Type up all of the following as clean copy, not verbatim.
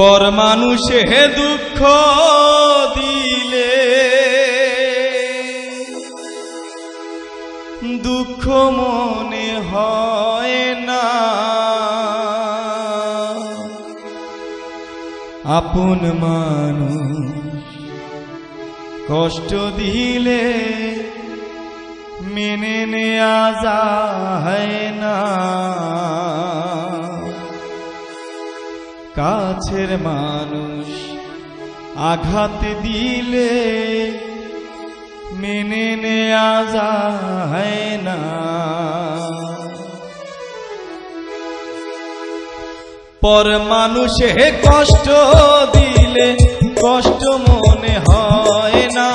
পর মানুষে দুঃখ দিলে দুঃখ মনে হয় না, আপন মানুষ কষ্ট দিলে মেনে নেয়া যায় না, কাছের মানুষ আঘাত দিলে মেনে নেয়া যায় না, পর মানুষে কষ্ট দিলে কষ্ট মনে হয় না,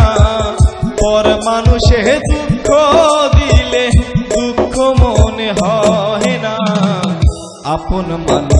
পর মানুষে দুঃখ দিলে দুঃখ মনে হয় না, আপন মানুষ